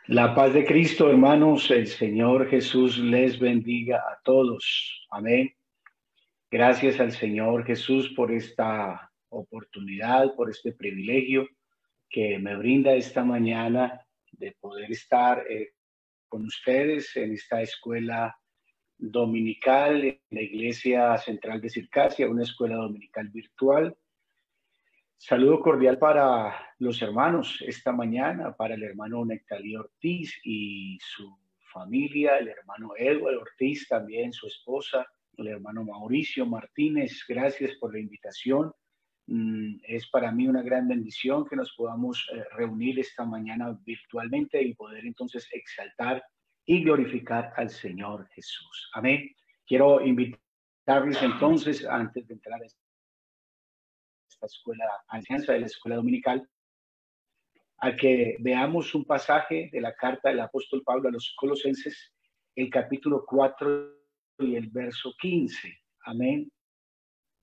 La paz de Cristo, hermanos, el Señor Jesús les bendiga a todos. Amén. Gracias al Señor Jesús por esta oportunidad, por este privilegio que me brinda esta mañana de poder estar con ustedes en esta escuela dominical, en la Iglesia Central de Circasia, una escuela dominical virtual. Saludo cordial para los hermanos esta mañana, para el hermano Nectalí Ortiz y su familia, el hermano Edward Ortiz, también su esposa, el hermano Mauricio Martínez. Gracias por la invitación. Es para mí una gran bendición que nos podamos reunir esta mañana virtualmente y poder entonces exaltar y glorificar al Señor Jesús. Amén. Quiero invitarles entonces, antes de entrar a esta escuela, alianza de la escuela dominical, a que veamos un pasaje de la carta del apóstol Pablo a los Colosenses, el capítulo 4 y el verso 15. Amén.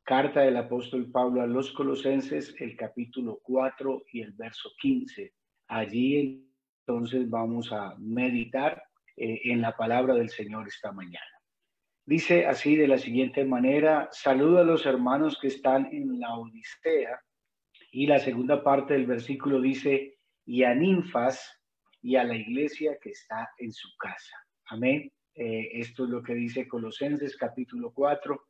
Carta del apóstol Pablo a los Colosenses, el capítulo 4 y el verso 15. Allí entonces vamos a meditar en la palabra del Señor esta mañana. Dice así de la siguiente manera: saludo a los hermanos que están en la Odisea. Y la segunda parte del versículo dice: y a Ninfas y a la iglesia que está en su casa. Amén. Esto es lo que dice Colosenses capítulo 4,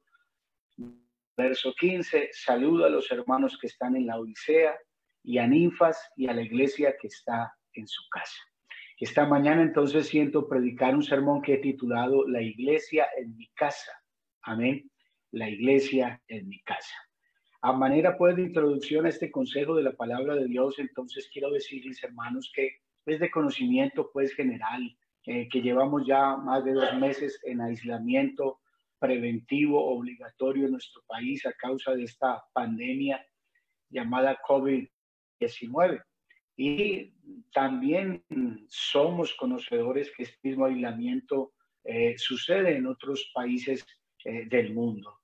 verso 15. Saludo a los hermanos que están en la Odisea y a Ninfas y a la iglesia que está en su casa. Esta mañana entonces siento predicar un sermón que he titulado La iglesia en mi casa. Amén. La iglesia en mi casa. A manera pues de introducción a este consejo de la palabra de Dios, entonces quiero decirles, hermanos, que es de conocimiento pues general, que llevamos ya más de 2 meses en aislamiento preventivo obligatorio en nuestro país a causa de esta pandemia llamada COVID-19. Y también somos conocedores que este mismo aislamiento sucede en otros países del mundo.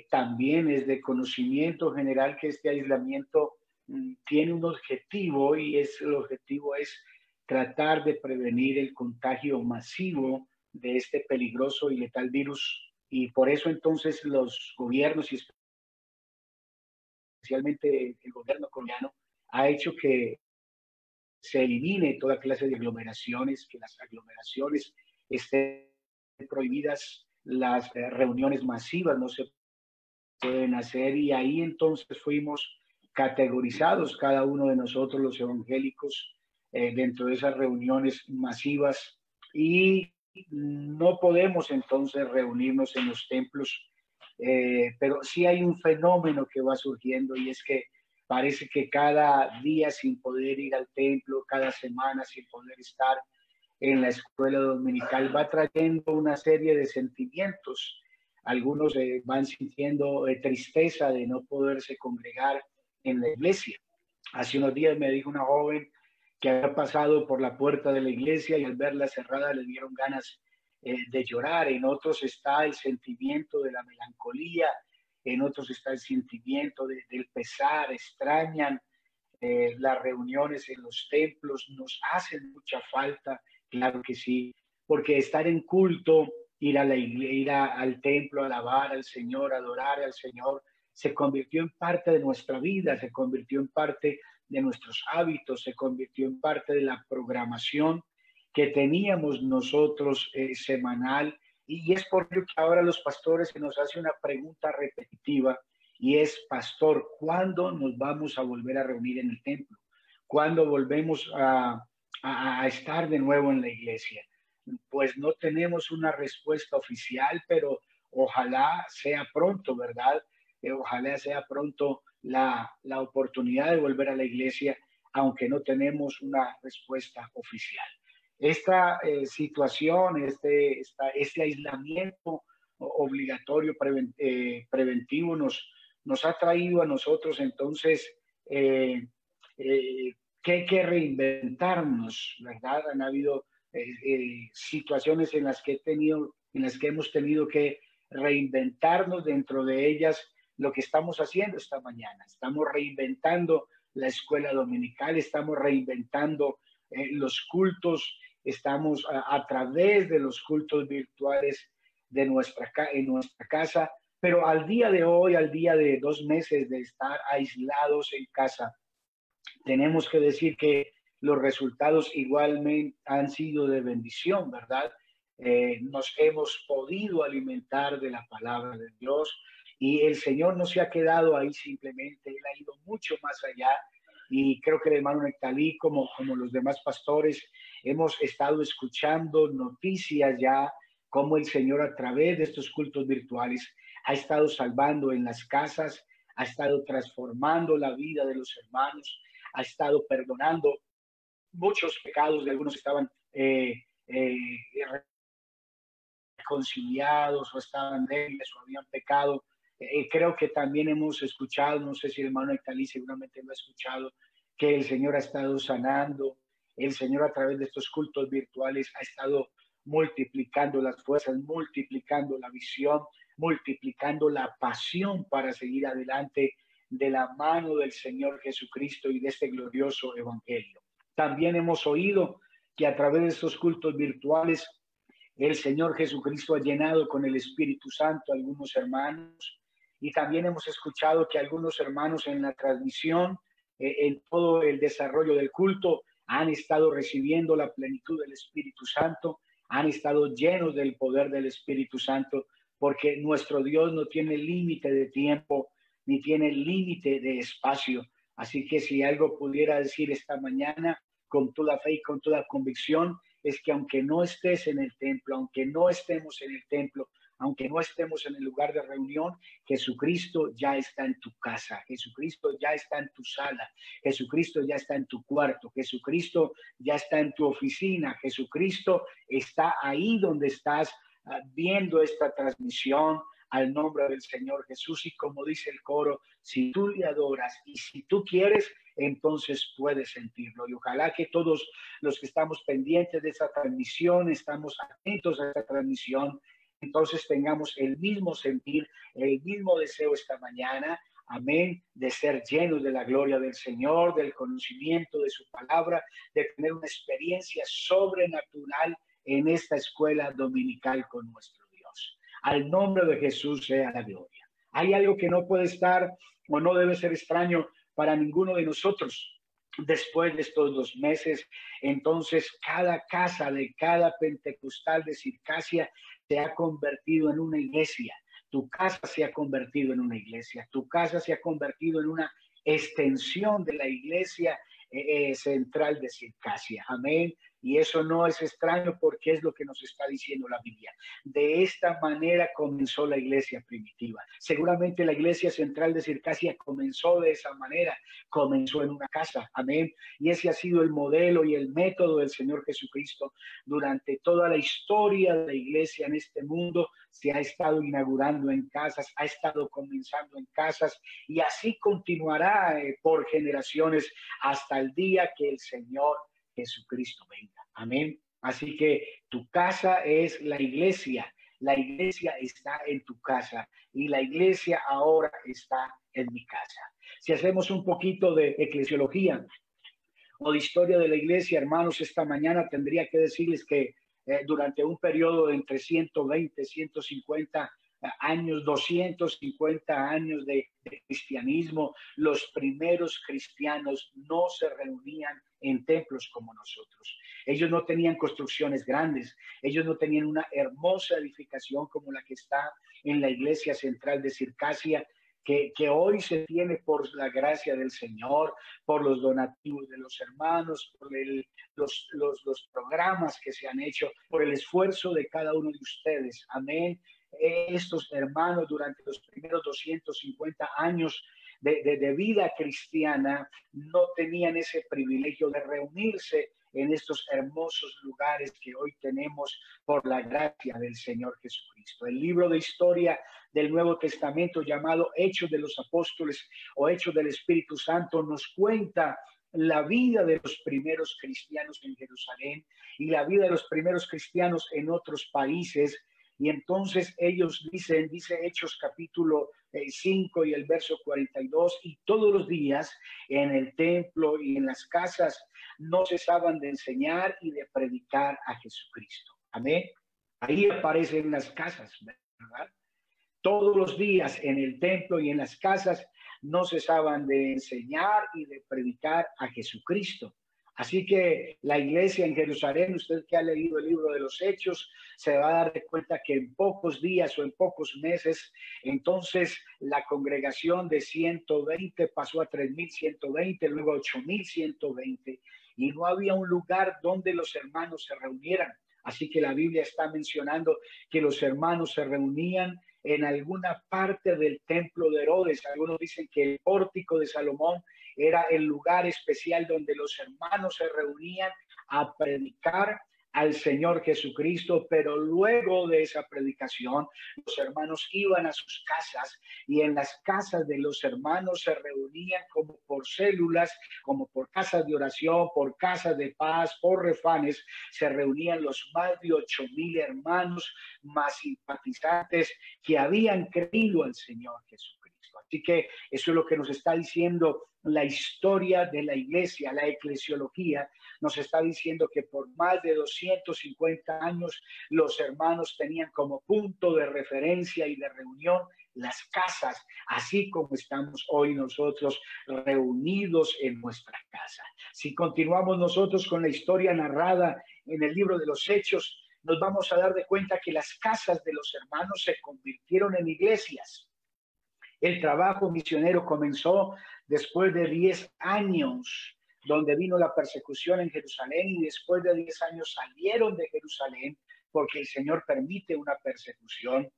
También es de conocimiento general que este aislamiento tiene un objetivo, y el objetivo es tratar de prevenir el contagio masivo de este peligroso y letal virus. Y por eso entonces los gobiernos, y especialmente el gobierno colombiano, ha hecho que se elimine toda clase de aglomeraciones, que las aglomeraciones estén prohibidas, las reuniones masivas no se pueden hacer. Y ahí entonces fuimos categorizados cada uno de nosotros los evangélicos dentro de esas reuniones masivas, y no podemos entonces reunirnos en los templos, pero sí hay un fenómeno que va surgiendo, y es que parece que cada día sin poder ir al templo, cada semana sin poder estar en la escuela dominical, va trayendo una serie de sentimientos. Algunos van sintiendo tristeza de no poderse congregar en la iglesia. Hace unos días me dijo una joven que había pasado por la puerta de la iglesia y al verla cerrada le dieron ganas de llorar. En otros está el sentimiento de la melancolía, en otros está el sentimiento del pesar. Extrañan las reuniones en los templos, nos hacen mucha falta, claro que sí, porque estar en culto, al templo, alabar al Señor, adorar al Señor, se convirtió en parte de nuestra vida, se convirtió en parte de nuestros hábitos, se convirtió en parte de la programación que teníamos nosotros semanal. Y es por ello que ahora los pastores se nos hace una pregunta repetitiva, y es: pastor, ¿cuándo nos vamos a volver a reunir en el templo? ¿Cuándo volvemos a estar de nuevo en la iglesia? Pues no tenemos una respuesta oficial, pero ojalá sea pronto, ¿verdad? Ojalá sea pronto la oportunidad de volver a la iglesia, aunque no tenemos una respuesta oficial. Esta situación, este aislamiento obligatorio preventivo nos ha traído a nosotros entonces que hay que reinventarnos, ¿verdad? Han habido situaciones en las que hemos tenido que reinventarnos. Dentro de ellas, lo que estamos haciendo esta mañana, estamos reinventando la escuela dominical, estamos reinventando los cultos, estamos a través de los cultos virtuales de en nuestra casa, pero al día de hoy, al día de 2 meses de estar aislados en casa, tenemos que decir que los resultados igualmente han sido de bendición, ¿verdad? Nos hemos podido alimentar de la palabra de Dios y el Señor no se ha quedado ahí simplemente, Él ha ido mucho más allá y creo que el hermano Nectalí, como los demás pastores, hemos estado escuchando noticias ya cómo el Señor a través de estos cultos virtuales ha estado salvando en las casas, ha estado transformando la vida de los hermanos, ha estado perdonando muchos pecados, de algunos estaban eh, reconciliados o estaban débiles o habían pecado. Creo que también hemos escuchado, no sé si el hermano Ectalí seguramente lo ha escuchado, que el Señor ha estado sanando, el Señor a través de estos cultos virtuales ha estado multiplicando las fuerzas, multiplicando la visión, multiplicando la pasión para seguir adelante de la mano del Señor Jesucristo y de este glorioso evangelio. También hemos oído que a través de estos cultos virtuales el Señor Jesucristo ha llenado con el Espíritu Santo a algunos hermanos y también hemos escuchado que algunos hermanos en la transmisión, en todo el desarrollo del culto, han estado recibiendo la plenitud del Espíritu Santo, han estado llenos del poder del Espíritu Santo, porque nuestro Dios no tiene límite de tiempo ni tiene límite de espacio. Así que si algo pudiera decir esta mañana con toda fe y con toda convicción, es que aunque no estés en el templo, aunque no estemos en el templo, aunque no estemos en el lugar de reunión, Jesucristo ya está en tu casa, Jesucristo ya está en tu sala, Jesucristo ya está en tu cuarto, Jesucristo ya está en tu oficina, Jesucristo está ahí donde estás viendo esta transmisión al nombre del Señor Jesús. Y como dice el coro, si tú le adoras y si tú quieres, entonces puedes sentirlo. Y ojalá que todos los que estamos pendientes de esta transmisión, estamos atentos a esta transmisión, entonces tengamos el mismo sentir, el mismo deseo esta mañana, amén, de ser llenos de la gloria del Señor, del conocimiento de su palabra, de tener una experiencia sobrenatural en esta escuela dominical con nuestro Dios. Al nombre de Jesús sea la gloria. Hay algo que no puede estar o no debe ser extraño para ninguno de nosotros. Después de estos 2 meses, entonces cada casa de cada pentecostal de Circasia se ha convertido en una iglesia. Tu casa se ha convertido en una iglesia. Tu casa se ha convertido en una extensión de la iglesia central de Circasia. Amén. Y eso no es extraño porque es lo que nos está diciendo la Biblia. De esta manera comenzó la iglesia primitiva. Seguramente la iglesia central de Circasia comenzó de esa manera, comenzó en una casa. Amén. Y ese ha sido el modelo y el método del Señor Jesucristo durante toda la historia de la iglesia en este mundo. Se ha estado inaugurando en casas, ha estado comenzando en casas y así continuará por generaciones hasta el día que el Señor Jesucristo venga. Amén. Así que tu casa es la iglesia está en tu casa y la iglesia ahora está en mi casa. Si hacemos un poquito de eclesiología o de historia de la iglesia, hermanos, esta mañana tendría que decirles que durante un periodo de entre 120, 150 años, 250 años de cristianismo, los primeros cristianos no se reunían en templos como nosotros. Ellos no tenían construcciones grandes, ellos no tenían una hermosa edificación como la que está en la iglesia central de Circasia, que hoy se tiene por la gracia del Señor, por los donativos de los hermanos, por los programas que se han hecho, por el esfuerzo de cada uno de ustedes. Amén. Estos hermanos durante los primeros 250 años de vida cristiana no tenían ese privilegio de reunirse en estos hermosos lugares que hoy tenemos por la gracia del Señor Jesucristo. El libro de historia del Nuevo Testamento llamado Hechos de los Apóstoles o Hechos del Espíritu Santo nos cuenta la vida de los primeros cristianos en Jerusalén y la vida de los primeros cristianos en otros países Y entonces ellos dicen, dice Hechos capítulo 5 y el verso 42, y todos los días en el templo y en las casas no cesaban de enseñar y de predicar a Jesucristo. Amén. Ahí aparecen las casas, ¿verdad? Todos los días en el templo y en las casas no cesaban de enseñar y de predicar a Jesucristo. Así que la iglesia en Jerusalén, usted que ha leído el libro de los Hechos, se va a dar cuenta que en pocos días o en pocos meses, entonces la congregación de 120 pasó a 3.120, luego a 8.120, y no había un lugar donde los hermanos se reunieran. Así que la Biblia está mencionando que los hermanos se reunían en alguna parte del templo de Herodes. Algunos dicen que el pórtico de Salomón era el lugar especial donde los hermanos se reunían a predicar al Señor Jesucristo, pero luego de esa predicación, los hermanos iban a sus casas y en las casas de los hermanos se reunían como por células, como por casas de oración, por casas de paz, por refanes, se reunían los más de 8.000 hermanos más simpatizantes que habían creído al Señor Jesucristo. Así que eso es lo que nos está diciendo la historia de la iglesia, la eclesiología, nos está diciendo que por más de 250 años los hermanos tenían como punto de referencia y de reunión las casas, así como estamos hoy nosotros reunidos en nuestra casa. Si continuamos nosotros con la historia narrada en el libro de los Hechos, nos vamos a dar de cuenta que las casas de los hermanos se convirtieron en iglesias. El trabajo misionero comenzó después de 10 años, donde vino la persecución en Jerusalén, y después de 10 años salieron de Jerusalén porque el Señor permite una persecución.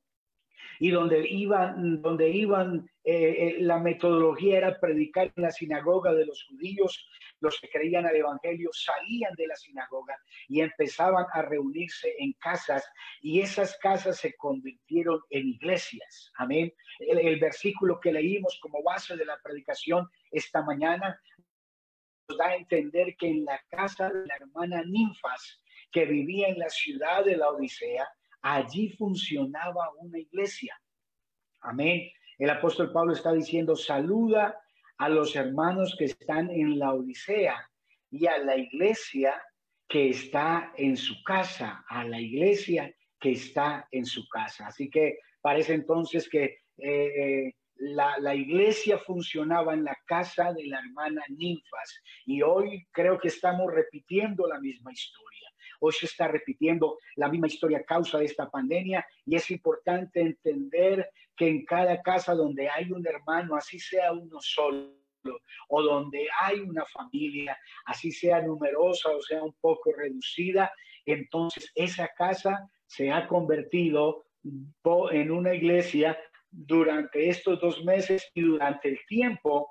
Y donde iban la metodología era predicar en la sinagoga de los judíos. Los que creían al evangelio salían de la sinagoga y empezaban a reunirse en casas, y esas casas se convirtieron en iglesias. Amén. El versículo que leímos como base de la predicación esta mañana nos da a entender que en la casa de la hermana Ninfas, que vivía en la ciudad de la Odisea, allí funcionaba una iglesia. Amén. El apóstol Pablo está diciendo: saluda a los hermanos que están en la Odisea y a la iglesia que está en su casa, a la iglesia que está en su casa. Así que parece entonces que la iglesia funcionaba en la casa de la hermana Ninfas, y hoy creo que estamos repitiendo la misma historia. Hoy se está repitiendo la misma historia a causa de esta pandemia, y es importante entender que en cada casa donde hay un hermano, así sea uno solo, o donde hay una familia, así sea numerosa o sea un poco reducida, entonces esa casa se ha convertido en una iglesia durante estos 2 meses y durante el tiempo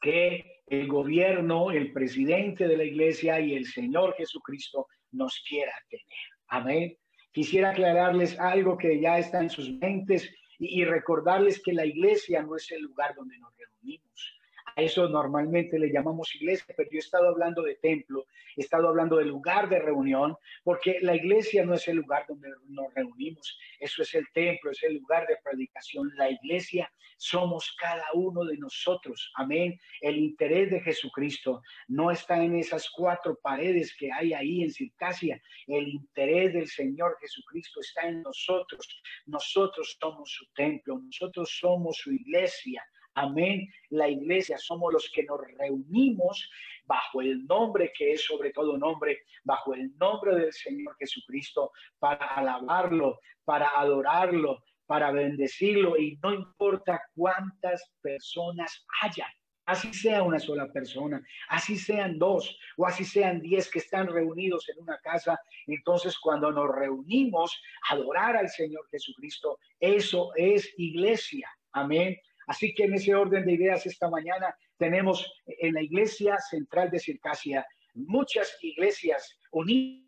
que el gobierno, el presidente de la iglesia y el Señor Jesucristo nos quiera tener. Amén. Quisiera aclararles algo que ya está en sus mentes y recordarles que la iglesia no es el lugar donde nos reunimos. A eso normalmente le llamamos iglesia, pero yo he estado hablando de templo, he estado hablando de lugar de reunión, porque la iglesia no es el lugar donde nos reunimos, eso es el templo, es el lugar de predicación. La iglesia somos cada uno de nosotros, amén. El interés de Jesucristo no está en esas 4 paredes que hay ahí en Circasia, el interés del Señor Jesucristo está en nosotros. Nosotros somos su templo, nosotros somos su iglesia. Amén. La iglesia somos los que nos reunimos bajo el nombre que es sobre todo nombre, bajo el nombre del Señor Jesucristo, para alabarlo, para adorarlo, para bendecirlo, y no importa cuántas personas hayan. Así sea una sola persona, así sean 2 o así sean 10 que están reunidos en una casa, entonces cuando nos reunimos a adorar al Señor Jesucristo, eso es iglesia. Amén. Así que en ese orden de ideas esta mañana tenemos en la iglesia central de Circasia muchas iglesias unidas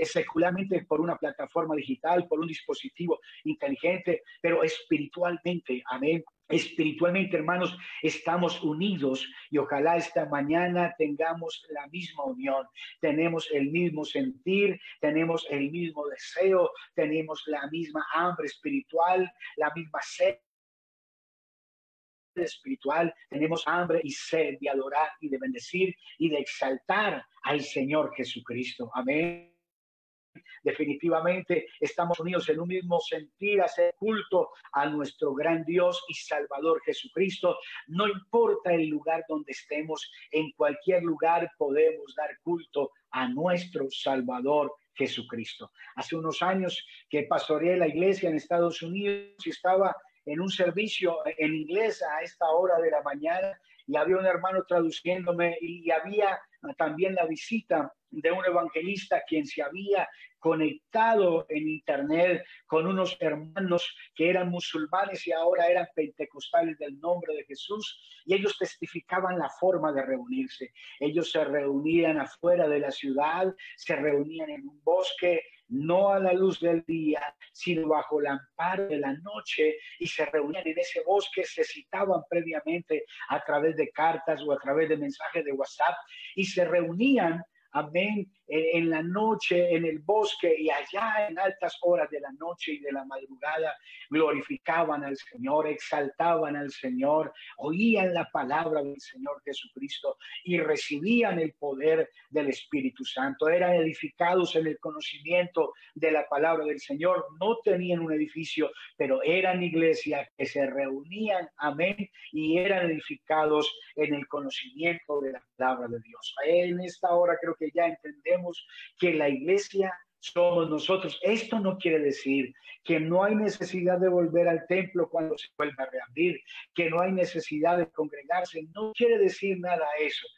secularmente por una plataforma digital, por un dispositivo inteligente, pero espiritualmente, amén. Espiritualmente, hermanos, estamos unidos y ojalá esta mañana tengamos la misma unión, tenemos el mismo sentir, tenemos el mismo deseo, tenemos la misma hambre espiritual, la misma sed espiritual, tenemos hambre y sed de adorar y de bendecir y de exaltar al Señor Jesucristo. Amén. Definitivamente estamos unidos en un mismo sentir, hacer culto a nuestro gran Dios y Salvador Jesucristo. No importa el lugar donde estemos, en cualquier lugar podemos dar culto a nuestro Salvador Jesucristo. Hace unos años que pastoreé la iglesia en Estados Unidos y estaba en un servicio en inglés a esta hora de la mañana y había un hermano traduciéndome y había también la visita de un evangelista quien se había conectado en internet con unos hermanos que eran musulmanes y ahora eran pentecostales del nombre de Jesús, y ellos testificaban la forma de reunirse. Ellos se reunían afuera de la ciudad, se reunían en un bosque, no a la luz del día, sino bajo el amparo de la noche, y se reunían en ese bosque, se citaban previamente a través de cartas o a través de mensajes de WhatsApp, y se reunían, amén, en la noche, en el bosque, y allá en altas horas de la noche y de la madrugada glorificaban al Señor, exaltaban al Señor, oían la palabra del Señor Jesucristo y recibían el poder del Espíritu Santo. Eran edificados en el conocimiento de la palabra del Señor. No tenían un edificio, pero eran iglesia que se reunían, amén, y eran edificados en el conocimiento de la palabra de Dios. En esta hora creo que ya entendemos que la iglesia somos nosotros. Esto no quiere decir que no hay necesidad de volver al templo cuando se vuelva a reabrir, que no hay necesidad de congregarse. No quiere decir nada eso.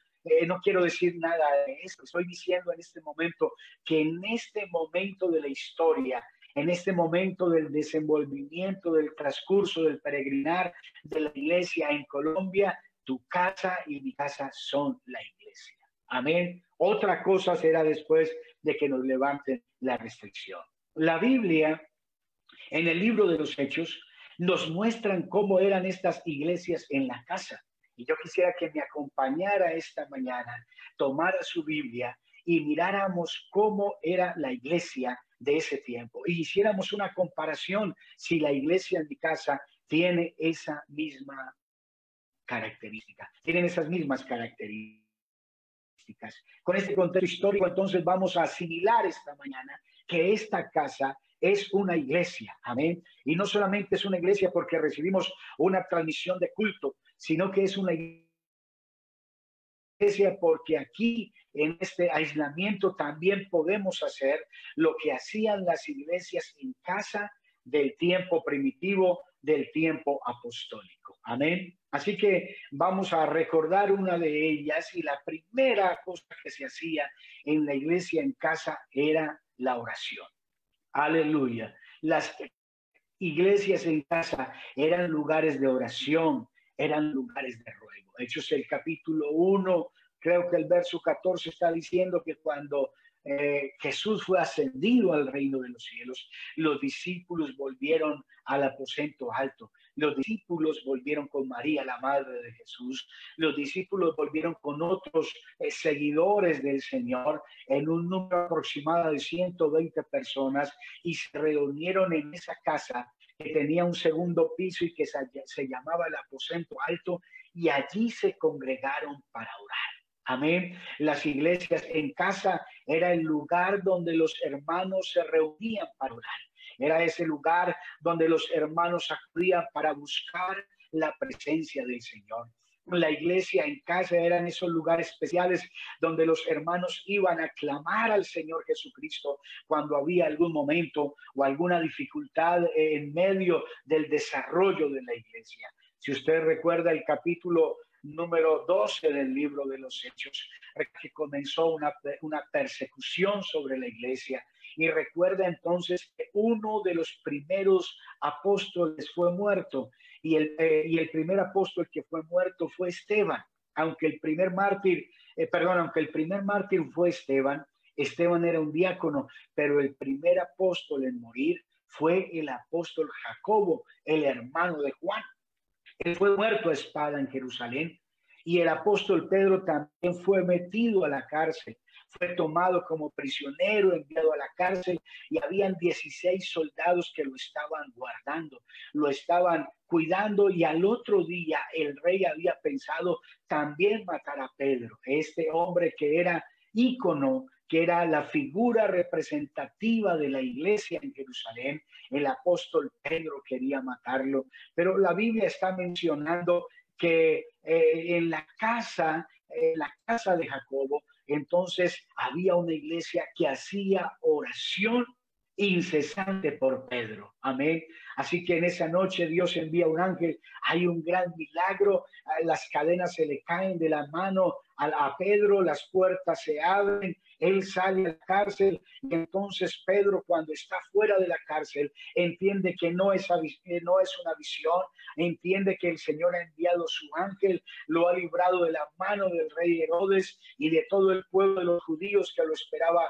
No quiero decir nada de eso. Estoy diciendo en este momento que en este momento de la historia, en este momento del desenvolvimiento, del transcurso, del peregrinar de la iglesia en Colombia, tu casa y mi casa son la iglesia. Amén. Otra cosa será después de que nos levanten la restricción. La Biblia, en el libro de los Hechos, nos muestran cómo eran estas iglesias en la casa. Y yo quisiera que me acompañara esta mañana, tomara su Biblia y miráramos cómo era la iglesia de ese tiempo. Y hiciéramos una comparación si la iglesia en mi casa tiene esa misma característica, tienen esas mismas características. Con este contexto histórico, entonces vamos a asimilar esta mañana que esta casa es una iglesia, amén. Y no solamente es una iglesia porque recibimos una transmisión de culto, sino que es una iglesia porque aquí en este aislamiento también podemos hacer lo que hacían las iglesias en casa del tiempo primitivo, del tiempo apostólico. Amén. Así que vamos a recordar una de ellas, y la primera cosa que se hacía en la iglesia en casa era la oración. Aleluya. Las iglesias en casa eran lugares de oración, eran lugares de ruego. Hechos el capítulo 1, creo que el verso 14 está diciendo que cuando Jesús fue ascendido al reino de los cielos, los discípulos volvieron al aposento alto. Los discípulos volvieron con María, la madre de Jesús. Los discípulos volvieron con otros seguidores del Señor en un número aproximado de 120 personas y se reunieron en esa casa que tenía un segundo piso y que se llamaba el aposento alto, y allí se congregaron para orar. Amén. Las iglesias en casa era el lugar donde los hermanos se reunían para orar. Era ese lugar donde los hermanos acudían para buscar la presencia del Señor. La iglesia en casa eran esos lugares especiales donde los hermanos iban a clamar al Señor Jesucristo cuando había algún momento o alguna dificultad en medio del desarrollo de la iglesia. Si usted recuerda el capítulo número 12 del libro de los Hechos, que comenzó una persecución sobre la iglesia, y recuerda entonces que uno de los primeros apóstoles fue muerto, y el primer apóstol que fue muerto fue Esteban. Aunque el primer mártir fue Esteban, Esteban era un diácono, pero el primer apóstol en morir fue el apóstol Jacobo, el hermano de Juan. Él fue muerto a espada en Jerusalén. Y el apóstol Pedro también fue metido a la cárcel, fue tomado como prisionero, enviado a la cárcel, y habían 16 soldados que lo estaban guardando, lo estaban cuidando, y al otro día el rey había pensado también matar a Pedro, este hombre que era ícono, que era la figura representativa de la iglesia en Jerusalén. El apóstol Pedro quería matarlo, pero la Biblia está mencionando que en la casa de Jacobo, entonces había una iglesia que hacía oración incesante por Pedro. Amén. Así que en esa noche Dios envía un ángel, hay un gran milagro, las cadenas se le caen de la mano a Pedro, las puertas se abren, él sale a la cárcel, y entonces Pedro, cuando está fuera de la cárcel, entiende que no es una visión, entiende que el Señor ha enviado su ángel, lo ha librado de la mano del rey Herodes y de todo el pueblo de los judíos que lo esperaba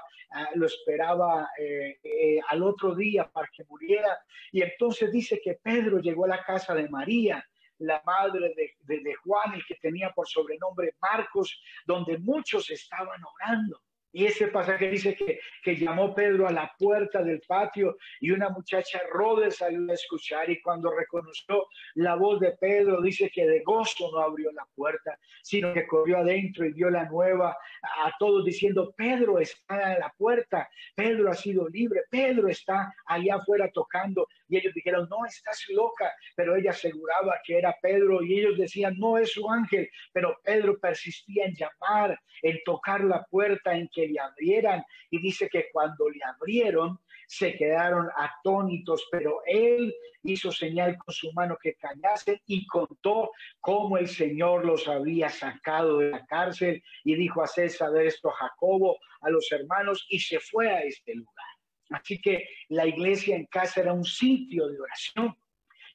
al otro día para que muriera. Y entonces dice que Pedro llegó a la casa de María, la madre de Juan, el que tenía por sobrenombre Marcos, donde muchos estaban orando. Y ese pasaje dice que llamó Pedro a la puerta del patio, y una muchacha Rode salió a escuchar, y cuando reconoció la voz de Pedro, dice que de gozo no abrió la puerta, sino que corrió adentro y dio la nueva a todos diciendo: Pedro está en la puerta, Pedro ha sido libre, Pedro está allá afuera tocando. Y ellos dijeron: no, estás loca. Pero ella aseguraba que era Pedro, y ellos decían: no, es su ángel. Pero Pedro persistía en llamar, en tocar la puerta, en que le abrieran. Y dice que cuando le abrieron se quedaron atónitos, pero él hizo señal con su mano que callasen, y contó cómo el Señor los había sacado de la cárcel, y dijo: haced saber esto a Jacobo, a los hermanos, y se fue a este lugar. Así que la iglesia en casa era un sitio de oración.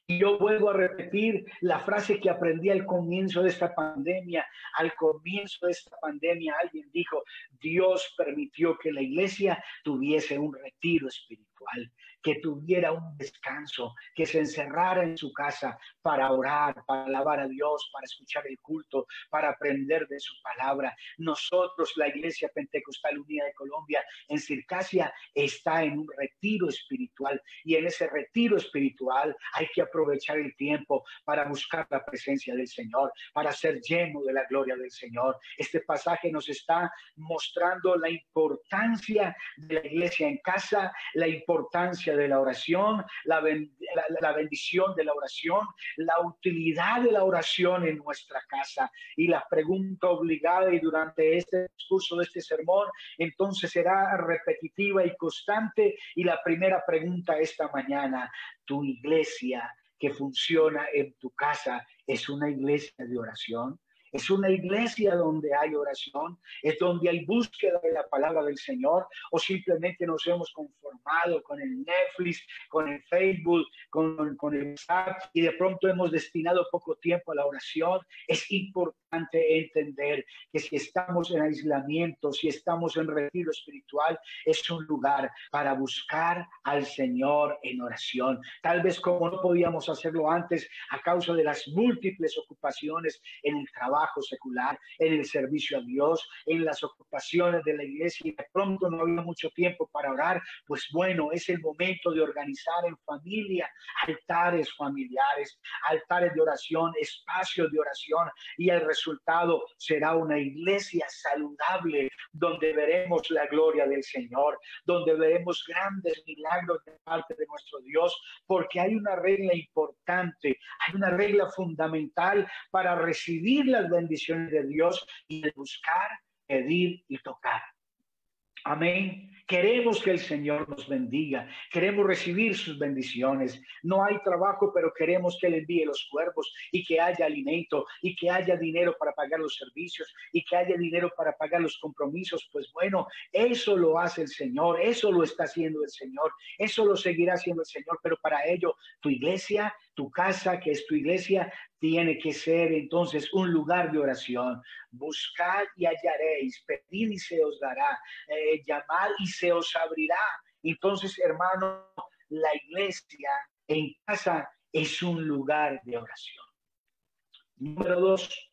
Y yo vuelvo a repetir la frase que aprendí al comienzo de esta pandemia. Al comienzo de esta pandemia alguien dijo: Dios permitió que la iglesia tuviese un retiro espiritual, que tuviera un descanso, que se encerrara en su casa para orar, para alabar a Dios, para escuchar el culto, para aprender de su palabra. Nosotros, la Iglesia Pentecostal Unida de Colombia, en Circasia, está en un retiro espiritual, y en ese retiro espiritual hay que aprovechar el tiempo para buscar la presencia del Señor, para ser lleno de la gloria del Señor. Este pasaje nos está mostrando la importancia de la iglesia en casa, la importancia de la oración, la bendición de la oración, la utilidad de la oración en nuestra casa. Y la pregunta obligada, y durante este discurso de este sermón, entonces será repetitiva y constante. Y la primera pregunta esta mañana: ¿tu iglesia que funciona en tu casa es una iglesia de oración? ¿Es una iglesia donde hay oración? ¿Es donde hay búsqueda de la palabra del Señor? ¿O simplemente nos hemos conformado con el Netflix, con el Facebook, con el WhatsApp, y de pronto hemos destinado poco tiempo a la oración? Es importante entender que si estamos en aislamiento, si estamos en retiro espiritual, es un lugar para buscar al Señor en oración. Tal vez como no podíamos hacerlo antes a causa de las múltiples ocupaciones en el trabajo secular, en el servicio a Dios, en las ocupaciones de la iglesia, y de pronto no había mucho tiempo para orar. Pues bueno, es el momento de organizar en familia altares familiares, altares de oración, espacios de oración, y el resultado será una iglesia saludable donde veremos la gloria del Señor, donde veremos grandes milagros de parte de nuestro Dios, porque hay una regla importante, hay una regla fundamental para recibir las bendiciones de Dios, y el buscar, pedir y tocar. Amén. Queremos que el Señor nos bendiga, queremos recibir sus bendiciones. No hay trabajo, pero queremos que Él envíe los cuervos, y que haya alimento, y que haya dinero para pagar los servicios, y que haya dinero para pagar los compromisos. Pues bueno, eso lo hace el Señor, eso lo está haciendo el Señor, eso lo seguirá haciendo el Señor. Pero para ello, tu iglesia, tu casa, que es tu iglesia, tiene que ser entonces un lugar de oración. Buscad y hallaréis, pedid y se os dará, llamad y se os abrirá. Entonces, hermano, la iglesia en casa es un lugar de oración. Número dos,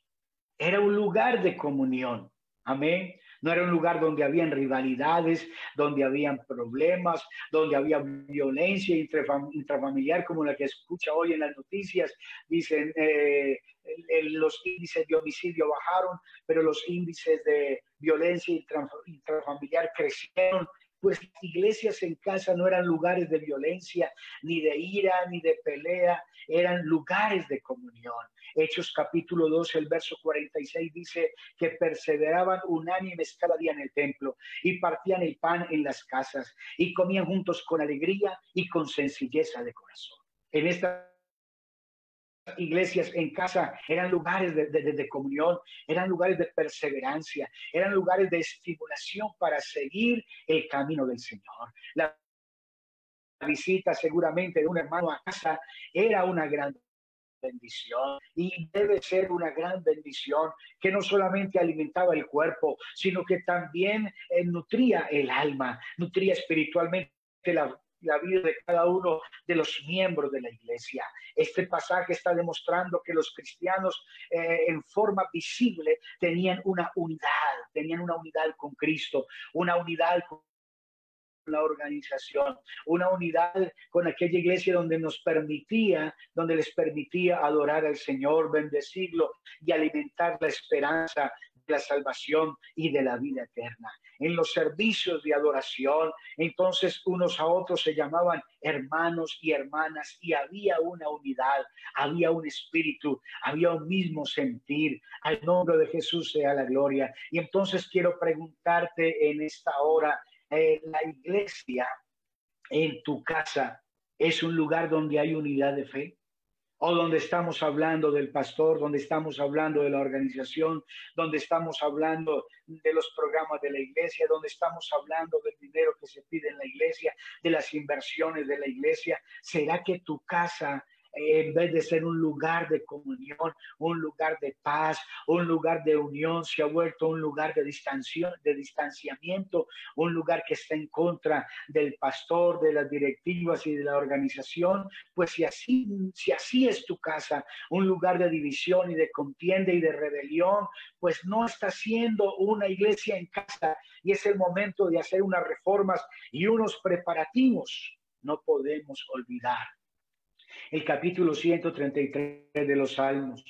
era un lugar de comunión. Amén. No era un lugar donde habían rivalidades, donde habían problemas, donde había violencia intrafamiliar como la que escucha hoy en las noticias. Dicen, los índices de homicidio bajaron, pero los índices de violencia intrafamiliar crecieron. Pues las iglesias en casa no eran lugares de violencia, ni de ira, ni de pelea, eran lugares de comunión. Hechos capítulo 12, el verso 46 dice que perseveraban unánimes cada día en el templo y partían el pan en las casas y comían juntos con alegría y con sencilleza de corazón. En esta iglesias en casa eran lugares de comunión, eran lugares de perseverancia, eran lugares de estimulación para seguir el camino del Señor. La visita seguramente de un hermano a casa era una gran bendición y debe ser una gran bendición que no solamente alimentaba el cuerpo, sino que también nutría el alma, nutría espiritualmente la vida de cada uno de los miembros de la iglesia. Este pasaje está demostrando que los cristianos en forma visible tenían una unidad con Cristo, una unidad con la organización, una unidad con aquella iglesia donde les permitía adorar al Señor, bendecirlo y alimentar la esperanza de la salvación y de la vida eterna. En los servicios de adoración, entonces unos a otros se llamaban hermanos y hermanas y había una unidad, había un espíritu, había un mismo sentir. Al nombre de Jesús sea la gloria. Y entonces quiero preguntarte en esta hora, la iglesia en tu casa es un lugar donde hay unidad de fe, o donde estamos hablando del pastor, donde estamos hablando de la organización, donde estamos hablando de los programas de la iglesia, donde estamos hablando del dinero que se pide en la iglesia, de las inversiones de la iglesia. ¿Será que tu casa, en vez de ser un lugar de comunión, un lugar de paz, un lugar de unión, se ha vuelto un lugar de distanciamiento, un lugar que está en contra del pastor, de las directivas y de la organización? Pues si así es tu casa, un lugar de división y de contienda y de rebelión, pues no está siendo una iglesia en casa y es el momento de hacer unas reformas y unos preparativos. No podemos olvidar el capítulo 133 de los Salmos,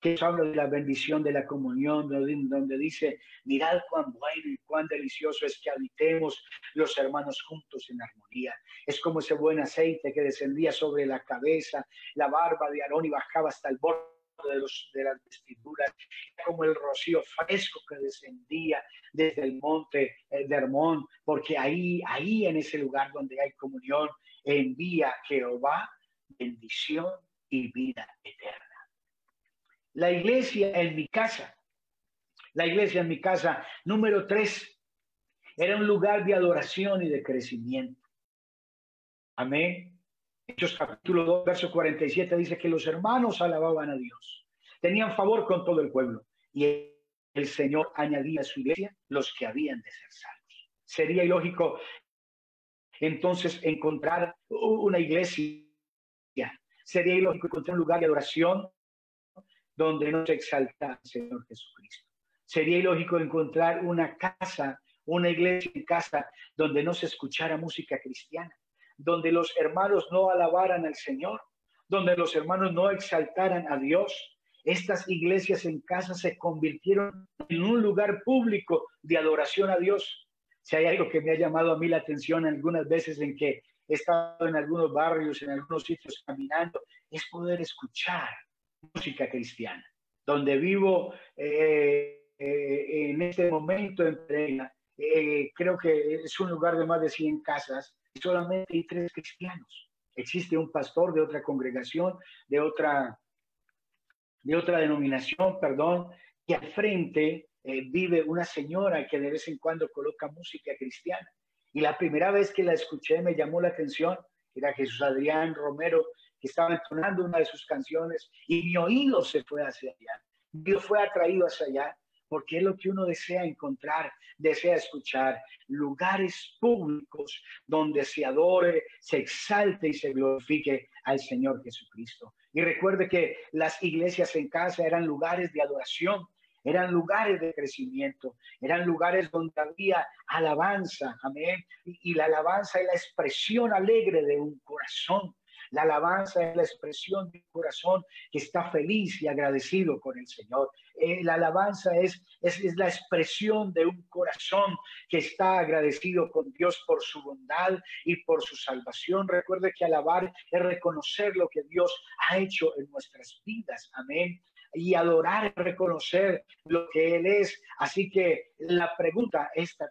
que habla de la bendición de la comunión, donde dice, mirad cuán bueno y cuán delicioso es que habitemos los hermanos juntos en armonía. Es como ese buen aceite que descendía sobre la cabeza, la barba de Aarón y bajaba hasta el borde de las vestiduras, como el rocío fresco que descendía desde el monte de Hermón, porque ahí en ese lugar donde hay comunión, envía Jehová bendición y vida eterna. La iglesia en mi casa, número 3, era un lugar de adoración y de crecimiento. Amén. Hechos capítulo 2, verso 47 dice que los hermanos alababan a Dios, tenían favor con todo el pueblo y el Señor añadía a su iglesia los que habían de ser salvos. Sería ilógico entonces encontrar una iglesia, sería ilógico encontrar un lugar de adoración donde no se exalta al Señor Jesucristo. Sería ilógico encontrar una casa, una iglesia en casa donde no se escuchara música cristiana, donde los hermanos no alabaran al Señor, donde los hermanos no exaltaran a Dios. Estas iglesias en casa se convirtieron en un lugar público de adoración a Dios. Si hay algo que me ha llamado a mí la atención algunas veces en que he estado en algunos barrios, en algunos sitios caminando, es poder escuchar música cristiana. Donde vivo en este momento en Pereira, creo que es un lugar de más de 100 casas y solamente hay 3 cristianos. Existe un pastor de otra congregación, de otra denominación, perdón, y al frente vive una señora que de vez en cuando coloca música cristiana. Y la primera vez que la escuché me llamó la atención, era Jesús Adrián Romero, que estaba entonando una de sus canciones y mi oído se fue hacia allá. Mi oído fue atraído hacia allá porque es lo que uno desea encontrar, desea escuchar. Lugares públicos donde se adore, se exalte y se glorifique al Señor Jesucristo. Y recuerde que las iglesias en casa eran lugares de adoración, eran lugares de crecimiento, eran lugares donde había alabanza, amén. Y la alabanza es la expresión alegre de un corazón. La alabanza es la expresión de un corazón que está feliz y agradecido con el Señor. La alabanza es la expresión de un corazón que está agradecido con Dios por su bondad y por su salvación. Recuerde que alabar es reconocer lo que Dios ha hecho en nuestras vidas. Amén. Y adorar, reconocer lo que Él es. Así que la pregunta esta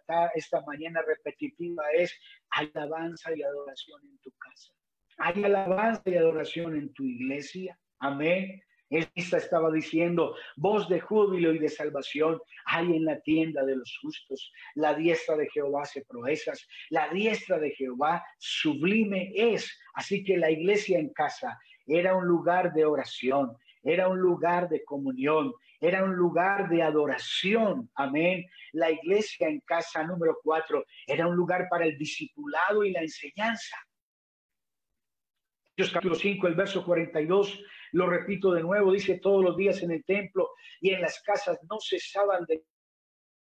mañana repetitiva es: ¿hay alabanza y adoración en tu casa? ¿Hay alabanza y adoración en tu iglesia? Amén. Esta estaba diciendo: voz de júbilo y de salvación hay en la tienda de los justos. La diestra de Jehová hace proezas. La diestra de Jehová sublime es. Así que la iglesia en casa era un lugar de oración, era un lugar de comunión, era un lugar de adoración. Amén. La iglesia en casa, número 4, era un lugar para el discipulado y la enseñanza. Hechos capítulo 5, el verso 42, lo repito de nuevo, dice: todos los días en el templo y en las casas no cesaban de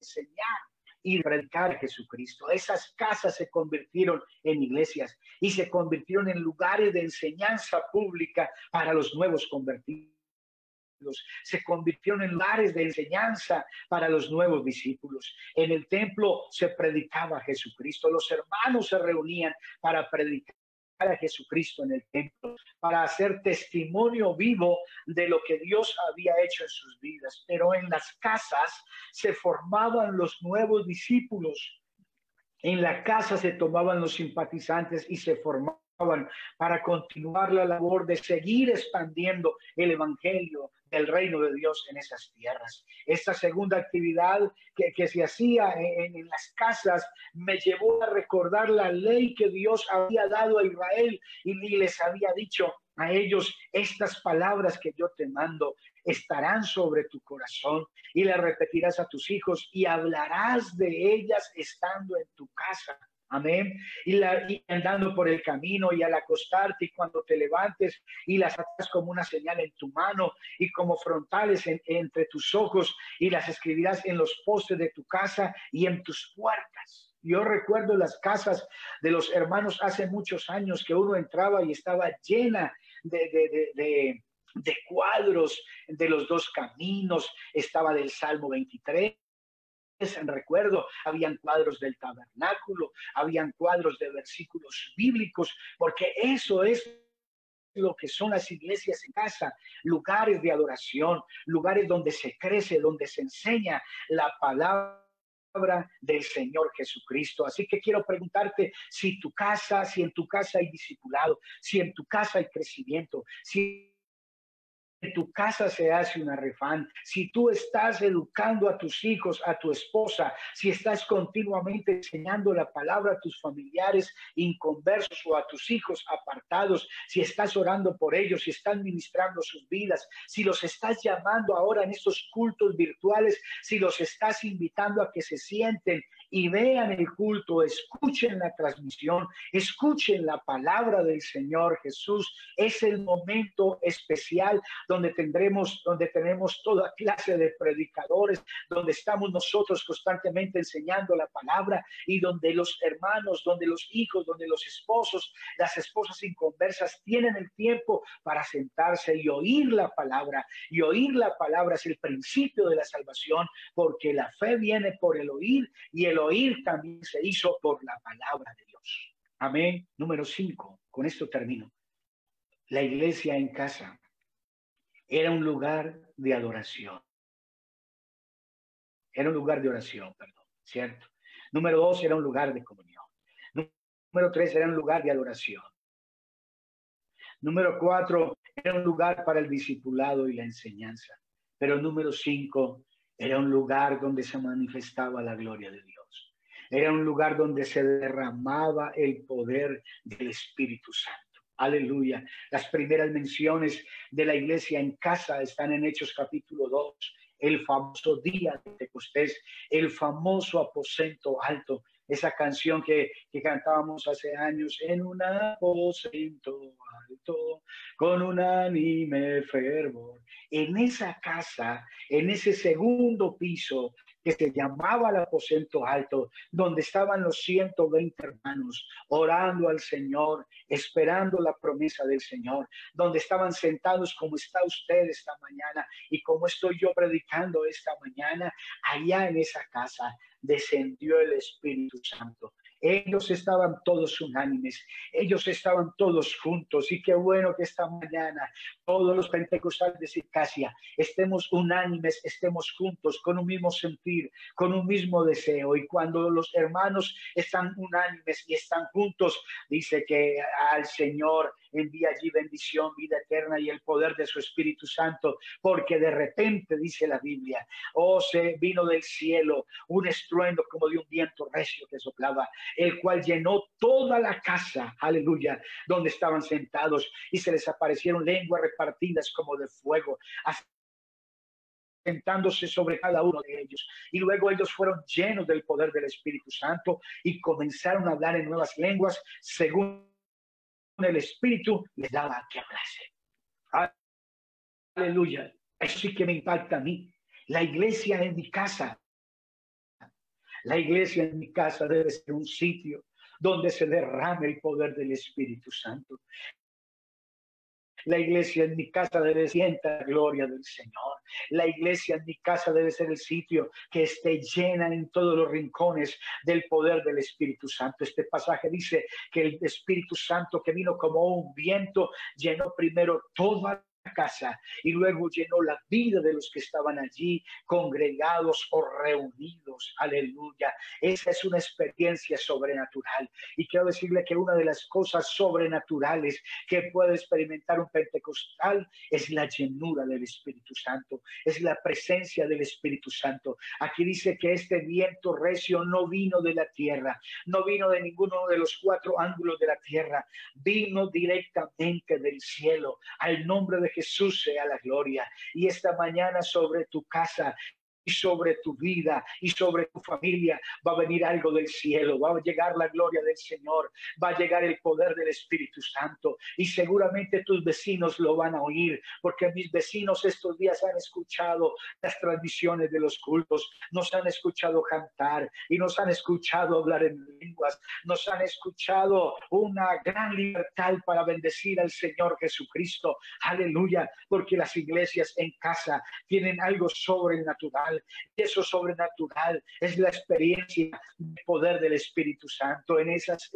enseñar y predicar a Jesucristo. Esas casas se convirtieron en iglesias y se convirtieron en lugares de enseñanza pública para los nuevos convertidos. Se convirtieron en lugares de enseñanza para los nuevos discípulos. En el templo se predicaba a Jesucristo. Los hermanos se reunían para predicar a Jesucristo en el templo, para hacer testimonio vivo de lo que Dios había hecho en sus vidas. Pero en las casas se formaban los nuevos discípulos. En la casa se tomaban los simpatizantes y se formaban para continuar la labor de seguir expandiendo el evangelio del reino de Dios en esas tierras. Esta segunda actividad que se hacía en las casas me llevó a recordar la ley que Dios había dado a Israel y les había dicho a ellos: estas palabras que yo te mando estarán sobre tu corazón y las repetirás a tus hijos y hablarás de ellas estando en tu casa. Amén. Y andando por el camino y al acostarte y cuando te levantes, y las atas como una señal en tu mano y como frontales entre tus ojos, y las escribirás en los postes de tu casa y en tus puertas. Yo recuerdo las casas de los hermanos hace muchos años que uno entraba y estaba llena de cuadros de los dos caminos. Estaba del Salmo 23. Recuerdo, habían cuadros del tabernáculo, habían cuadros de versículos bíblicos, porque eso es lo que son las iglesias en casa: lugares de adoración, lugares donde se crece, donde se enseña la palabra del Señor Jesucristo. Así que quiero preguntarte si en tu casa hay discipulado, si en tu casa hay crecimiento, si en tu casa se hace una refán, si tú estás educando a tus hijos, a tu esposa, si estás continuamente enseñando la palabra a tus familiares inconversos o a tus hijos apartados, si estás orando por ellos, si estás ministrando sus vidas, si los estás llamando ahora en estos cultos virtuales, si los estás invitando a que se sienten y vean el culto, escuchen la transmisión, escuchen la palabra del Señor Jesús. Es el momento especial donde tenemos toda clase de predicadores, donde estamos nosotros constantemente enseñando la palabra, y donde los hermanos, donde los hijos, donde los esposos, las esposas inconversas tienen el tiempo para sentarse y oír la palabra. Y oír la palabra es el principio de la salvación, porque la fe viene por el oír, y el oír también se hizo por la palabra de Dios. Amén. Número 5, con esto termino. La iglesia en casa era un lugar de adoración. Era un lugar de oración, perdón, ¿cierto? Número 2, era un lugar de comunión. Número 3, era un lugar de adoración. Número 4, era un lugar para el discipulado y la enseñanza. Pero número 5, era un lugar donde se manifestaba la gloria de Dios. Era un lugar donde se derramaba el poder del Espíritu Santo. Aleluya. Las primeras menciones de la iglesia en casa están en Hechos capítulo 2. El famoso día de Pentecostés, el famoso aposento alto, esa canción que cantábamos hace años, en un aposento alto, con unánime fervor. En esa casa, en ese segundo piso, que se llamaba el aposento alto, donde estaban los 120 hermanos orando al Señor, esperando la promesa del Señor, donde estaban sentados como está usted esta mañana y como estoy yo predicando esta mañana, allá en esa casa descendió el Espíritu Santo. Ellos estaban todos unánimes, ellos estaban todos juntos y qué bueno que esta mañana todos los pentecostales de Circasia estemos unánimes, estemos juntos con un mismo sentir, con un mismo deseo. Y cuando los hermanos están unánimes y están juntos, dice que al Señor envía allí bendición, vida eterna y el poder de su Espíritu Santo, porque de repente, dice la Biblia, se vino del cielo un estruendo como de un viento recio que soplaba, el cual llenó toda la casa, aleluya, donde estaban sentados, y se les aparecieron lenguas repartidas como de fuego, sentándose sobre cada uno de ellos. Y luego ellos fueron llenos del poder del Espíritu Santo y comenzaron a hablar en nuevas lenguas según el Espíritu les daba que hablase. Aleluya. Eso sí que me impacta a mí. La iglesia en mi casa. La iglesia en mi casa debe ser un sitio donde se derrame el poder del Espíritu Santo. La iglesia en mi casa debe sentir la gloria del Señor. La iglesia en mi casa debe ser el sitio que esté llena en todos los rincones del poder del Espíritu Santo. Este pasaje dice que el Espíritu Santo, que vino como un viento, llenó primero toda casa y luego llenó la vida de los que estaban allí congregados o reunidos. Aleluya. Esa es una experiencia sobrenatural y quiero decirle que una de las cosas sobrenaturales que puede experimentar un pentecostal es la llenura del Espíritu Santo, es la presencia del Espíritu Santo. Aquí dice que este viento recio no vino de la tierra, no vino de ninguno de los cuatro ángulos de la tierra, vino directamente del cielo. Al nombre de Jesús sea la gloria. Y esta mañana sobre tu casa y sobre tu vida y sobre tu familia va a venir algo del cielo, va a llegar la gloria del Señor, va a llegar el poder del Espíritu Santo y seguramente tus vecinos lo van a oír, porque mis vecinos estos días han escuchado las transmisiones de los cultos, nos han escuchado cantar y nos han escuchado hablar en lenguas, nos han escuchado una gran libertad para bendecir al Señor Jesucristo. Aleluya, porque las iglesias en casa tienen algo sobrenatural. Y eso sobrenatural es la experiencia del poder del Espíritu Santo en esas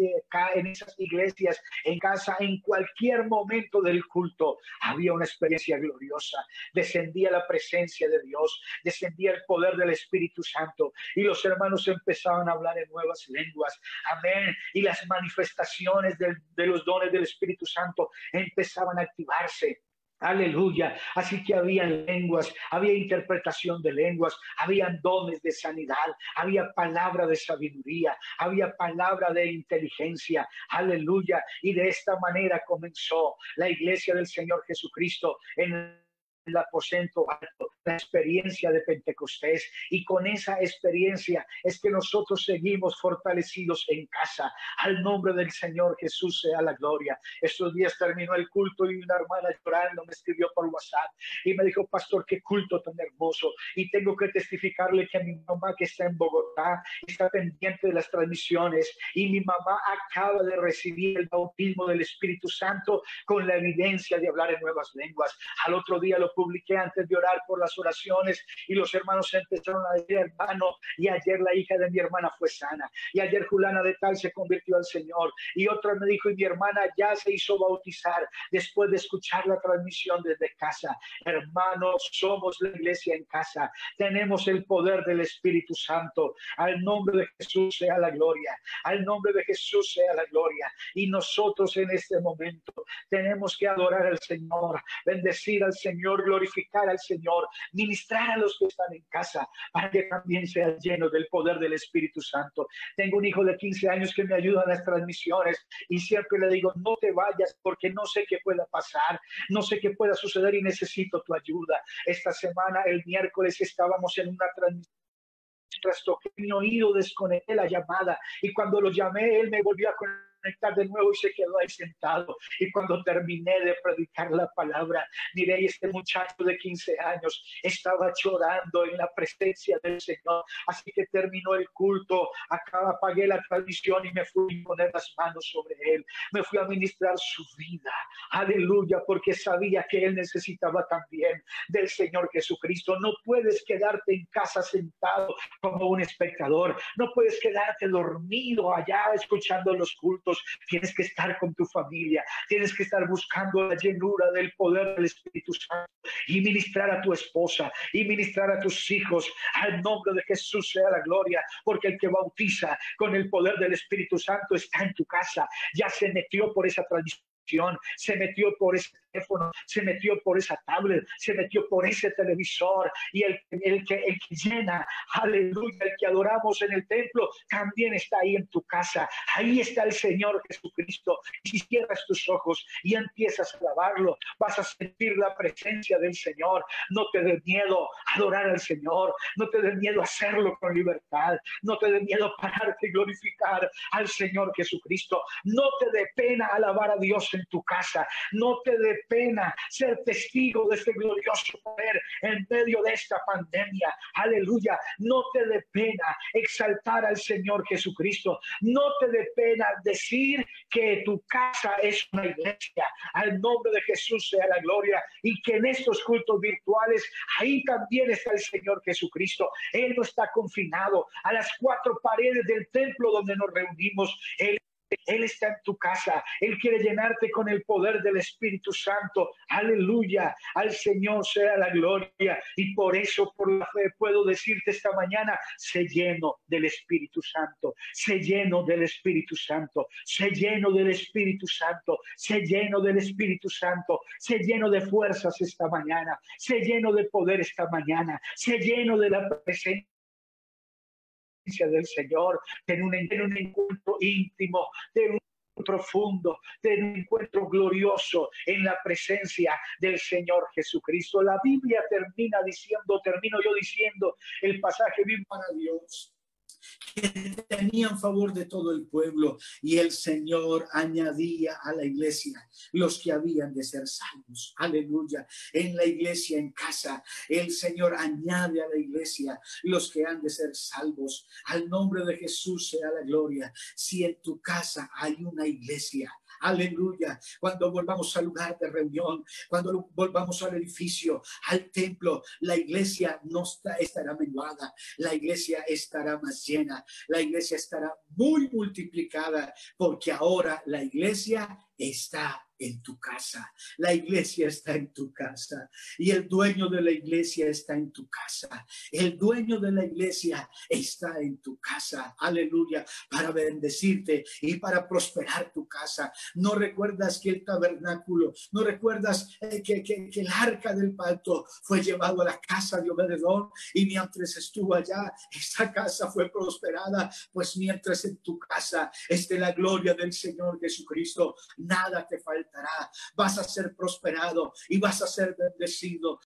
iglesias, en casa, en cualquier momento del culto. Había una experiencia gloriosa. Descendía la presencia de Dios, descendía el poder del Espíritu Santo y los hermanos empezaban a hablar en nuevas lenguas. Amén. Y las manifestaciones de los dones del Espíritu Santo empezaban a activarse. Aleluya. Así que habían lenguas, había interpretación de lenguas, habían dones de sanidad, había palabra de sabiduría, había palabra de inteligencia. Aleluya. Y de esta manera comenzó la iglesia del Señor Jesucristo en el aposento alto, la experiencia de Pentecostés, y con esa experiencia es que nosotros seguimos fortalecidos en casa. Al nombre del Señor Jesús sea la gloria. Estos días terminó el culto y una hermana llorando me escribió por WhatsApp y me dijo: pastor, qué culto tan hermoso, y tengo que testificarle que mi mamá, que está en Bogotá, está pendiente de las transmisiones, y mi mamá acaba de recibir el bautismo del Espíritu Santo con la evidencia de hablar en nuevas lenguas. Al otro día lo publiqué antes de orar por las oraciones y los hermanos empezaron a decir: hermano, y ayer la hija de mi hermana fue sana, y ayer Julana de tal se convirtió al Señor, y otra me dijo: y mi hermana ya se hizo bautizar después de escuchar la transmisión desde casa. Hermanos, somos la iglesia en casa, tenemos el poder del Espíritu Santo. Al nombre de Jesús sea la gloria, al nombre de Jesús sea la gloria. Y nosotros en este momento tenemos que adorar al Señor, bendecir al Señor, glorificar al Señor, ministrar a los que están en casa para que también sean llenos del poder del Espíritu Santo. Tengo un hijo de 15 años que me ayuda en las transmisiones y siempre le digo, no te vayas porque no sé qué pueda pasar, no sé qué pueda suceder y necesito tu ayuda. Esta semana, el miércoles, estábamos en una transmisión. Trastoqué mi oído, desconecté la llamada y cuando lo llamé, él me volvió a conectar de nuevo y se quedó ahí sentado. Y cuando terminé de predicar la palabra, miré y este muchacho de 15 años estaba llorando en la presencia del Señor. Así que terminó el culto, acá apagué la transmisión y me fui a poner las manos sobre él. Me fui a ministrar su vida. Aleluya, porque sabía que él necesitaba también del Señor Jesucristo. No puedes quedarte en casa sentado como un espectador. No puedes quedarte dormido allá escuchando los cultos. Tienes que estar con tu familia. Tienes que estar buscando la llenura del poder del Espíritu Santo y ministrar a tu esposa y ministrar a tus hijos. Al nombre de Jesús sea la gloria, porque el que bautiza con el poder del Espíritu Santo está en tu casa. Ya se metió por esa tradición, se metió por ese teléfono, se metió por esa tablet, se metió por ese televisor y el que llena, aleluya, el que adoramos en el templo también está ahí en tu casa. Ahí está el Señor Jesucristo. Y si cierras tus ojos y empiezas a alabarlo, vas a sentir la presencia del Señor. No te dé miedo adorar al Señor, no te dé miedo hacerlo con libertad, no te dé miedo pararte y glorificar al Señor Jesucristo. No te dé pena alabar a Dios en tu casa, no te dé pena ser testigo de este glorioso poder en medio de esta pandemia. Aleluya, no te dé pena exaltar al Señor Jesucristo, no te dé pena decir que tu casa es una iglesia. Al nombre de Jesús sea la gloria, y que en estos cultos virtuales ahí también está el Señor Jesucristo. Él no está confinado a las cuatro paredes del templo donde nos reunimos. Él está en tu casa. Él quiere llenarte con el poder del Espíritu Santo. Aleluya. Al Señor sea la gloria. Y por eso, por la fe, puedo decirte esta mañana, sé lleno del Espíritu Santo. Sé lleno del Espíritu Santo. Sé lleno del Espíritu Santo. Sé lleno del Espíritu Santo. Sé lleno de fuerzas esta mañana. Sé lleno de poder esta mañana. Sé lleno de la presencia del Señor, en un encuentro íntimo, de un profundo, de un encuentro glorioso en la presencia del Señor Jesucristo. La Biblia termino yo diciendo el pasaje bien para Dios, que tenían favor de todo el pueblo, y el Señor añadía a la iglesia los que habían de ser salvos. Aleluya. En la iglesia, en casa, el Señor añade a la iglesia los que han de ser salvos. Al nombre de Jesús sea la gloria. Si en tu casa hay una iglesia, aleluya, cuando volvamos al lugar de reunión, cuando volvamos al edificio, al templo, la iglesia no estará menguada, la iglesia estará más llena, la iglesia estará muy multiplicada, porque ahora la iglesia está en tu casa. La iglesia está en tu casa y el dueño de la iglesia está en tu casa. El dueño de la iglesia está en tu casa. Aleluya, para bendecirte y para prosperar tu casa. No recuerdas que el tabernáculo, no recuerdas que el arca del pacto fue llevado a la casa de Obed-edom, y mientras estuvo allá, esa casa fue prosperada. Pues mientras en tu casa esté la gloria del Señor Jesucristo, nada te faltará. Vas a ser prosperado y vas a ser bendecido.